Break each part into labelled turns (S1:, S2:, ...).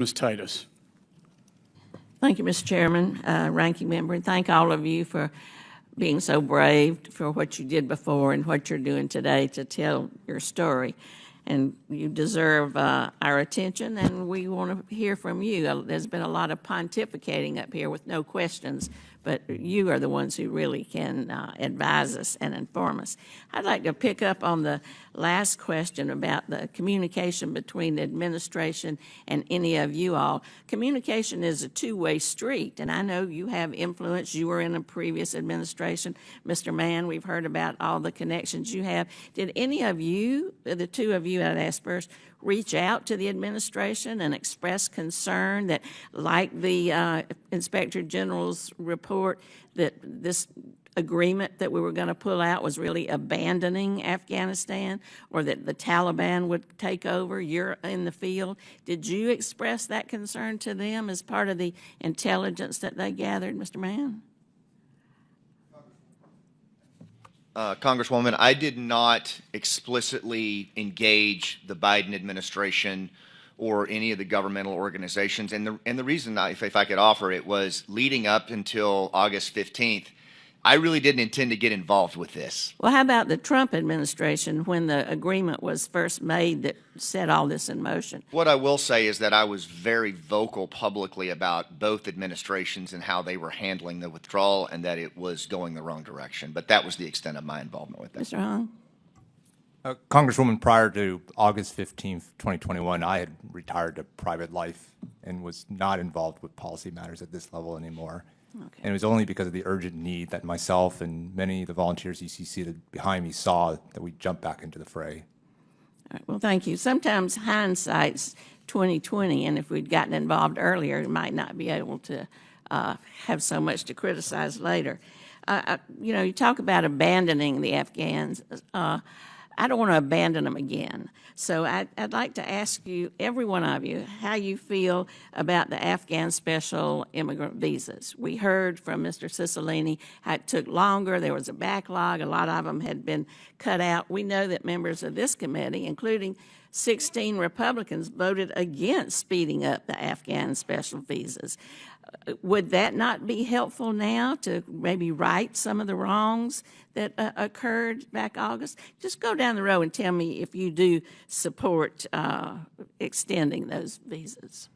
S1: Ms. Titus.
S2: Thank you, Mr. Chairman, Ranking Member, and thank all of you for being so brave for what you did before and what you're doing today to tell your story. And you deserve our attention, and we want to hear from you. There's been a lot of pontificating up here with no questions, but you are the ones who really can advise us and inform us. I'd like to pick up on the last question about the communication between the administration and any of you all. Communication is a two-way street, and I know you have influence. You were in a previous administration. Mr. Mann, we've heard about all the connections you have. Did any of you, the two of you I'd ask first, reach out to the administration and express concern that, like the Inspector General's report, that this agreement that we were going to pull out was really abandoning Afghanistan, or that the Taliban would take over? You're in the field. Did you express that concern to them as part of the intelligence that they gathered, Mr. Mann?
S3: Congresswoman, I did not explicitly engage the Biden administration or any of the governmental organizations. And the reason, if I could offer it, was leading up until August 15th, I really didn't intend to get involved with this.
S2: Well, how about the Trump administration when the agreement was first made that set all this in motion?
S3: What I will say is that I was very vocal publicly about both administrations and how they were handling the withdrawal, and that it was going the wrong direction. But that was the extent of my involvement with that.
S2: Mr. Hung?
S4: Congresswoman, prior to August 15th, 2021, I had retired to private life and was not involved with policy matters at this level anymore.
S2: Okay.
S4: And it was only because of the urgent need that myself and many of the volunteers you see seated behind me saw that we jumped back into the fray.
S2: All right, well, thank you. Sometimes hindsight's 20/20, and if we'd gotten involved earlier, we might not be able to have so much to criticize later. You know, you talk about abandoning the Afghans. I don't want to abandon them again. So I'd like to ask you, every one of you, how you feel about the Afghan special immigrant visas. We heard from Mr. Cicilline how it took longer. There was a backlog. A lot of them had been cut out. We know that members of this committee, including 16 Republicans, voted against speeding up the Afghan special visas. Would that not be helpful now to maybe right some of the wrongs that occurred back August? Just go down the row and tell me if you do support extending those visas.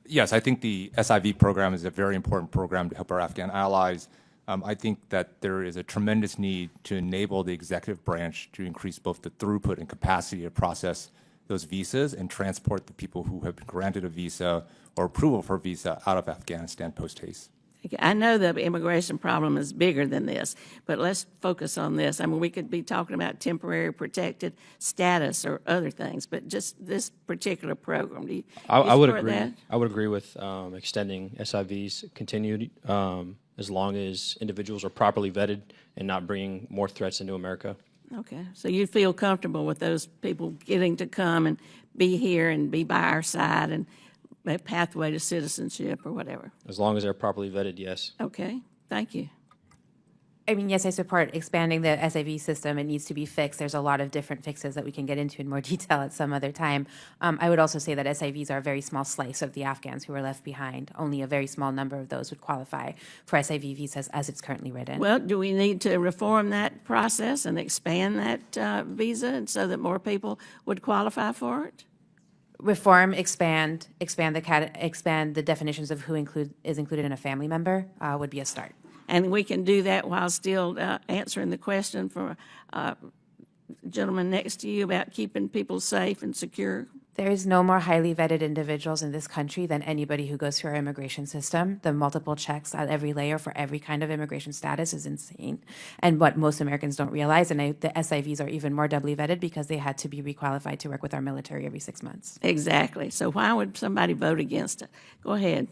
S4: Yes, I think the SIV program is a very important program to help our Afghan allies. I think that there is a tremendous need to enable the executive branch to increase both the throughput and capacity to process those visas and transport the people who have been granted a visa or approval for a visa out of Afghanistan post-haste.
S2: I know the immigration problem is bigger than this, but let's focus on this. I mean, we could be talking about temporary protected status or other things, but just this particular program. Do you
S5: I would
S2: support
S5: agree.
S2: that?
S5: I would agree with extending SIVs continued as long as individuals are properly vetted and not bringing more threats into America.
S2: Okay, so you feel comfortable with those people getting to come and be here and be by our side and a pathway to citizenship or whatever?
S5: As long as they're properly vetted, yes.
S2: Okay, thank you.
S6: I mean, yes, I support expanding the SIV system. It needs to be fixed. There's a lot of different fixes that we can get into in more detail at some other time. I would also say that SIVs are a very small slice of the Afghans who are left behind. Only a very small number of those would qualify for SIV visas as it's currently written.
S2: Well, do we need to reform that process and expand that visa so that more people would qualify for it?
S6: Reform, expand the definitions of who is included in a family member would be a start.
S2: And we can do that while still answering the question for gentleman next to you about keeping people safe and secure.
S6: There is no more highly vetted individuals in this country than anybody who goes through our immigration system. The multiple checks at every layer for every kind of immigration status is insane. And what most Americans don't realize, and the SIVs are even more doubly vetted because they had to be requalified to work with our military every 6 months.
S2: Exactly. So why would somebody vote against it? Go ahead.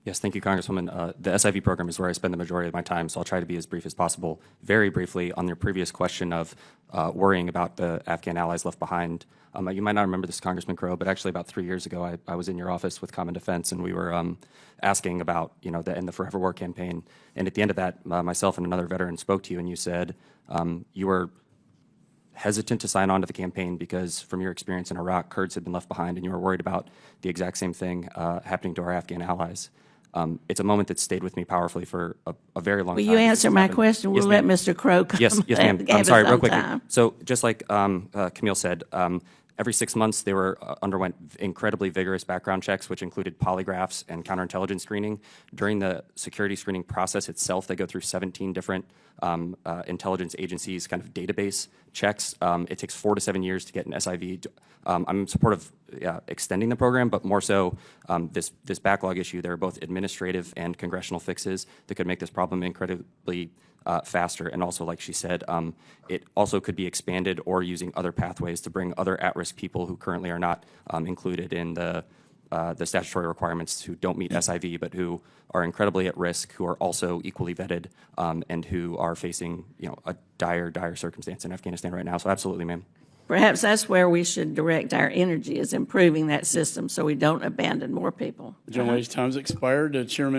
S7: Yes, thank you, Congresswoman. The SIV program is where I spend the majority of my time, so I'll try to be as brief as possible. Very briefly, on your previous question of worrying about the Afghan allies left behind, you might not remember this, Congressman Crow, but actually about 3 years ago, I was in your office with Common Defense, and we were asking about, the Forever War campaign. And at the end of that, myself and another veteran spoke to you, and you said you were hesitant to sign on to the campaign because, from your experience in Iraq, Kurds had been left behind, and you were worried about the exact same thing happening to our Afghan allies. It's a moment that stayed with me powerfully for a very long
S2: Will
S7: time.
S2: you
S7: because
S2: answer
S7: it's
S2: my
S7: happened.
S2: question?
S7: Yes,
S2: We'll let
S7: ma'am.
S2: Mr. Crow come.
S7: Yes, ma'am.
S2: Give
S7: I'm
S2: us
S7: sorry,
S2: some
S7: real quickly.
S2: time.
S7: So just like Camille said, every 6 months they underwent incredibly vigorous background checks, which included polygraphs and counterintelligence screening. During the security screening process itself, they go through 17 different intelligence agencies kind of database checks. It takes 4 to 7 years to get an SIV. I'm supportive extending the program, but more so this backlog issue. There are both administrative and congressional fixes that could make this problem incredibly faster. And also, like she said, it also could be expanded or using other pathways to bring other at-risk people who currently are not included in the statutory requirements, who don't meet SIV, but who are incredibly at risk, who are also equally vetted, and who are facing, a dire circumstance in Afghanistan right now. So absolutely, ma'am.
S2: Perhaps that's where we should direct our energy, is improving that system so we don't abandon more people.
S1: John Wade's time's expired. Chairman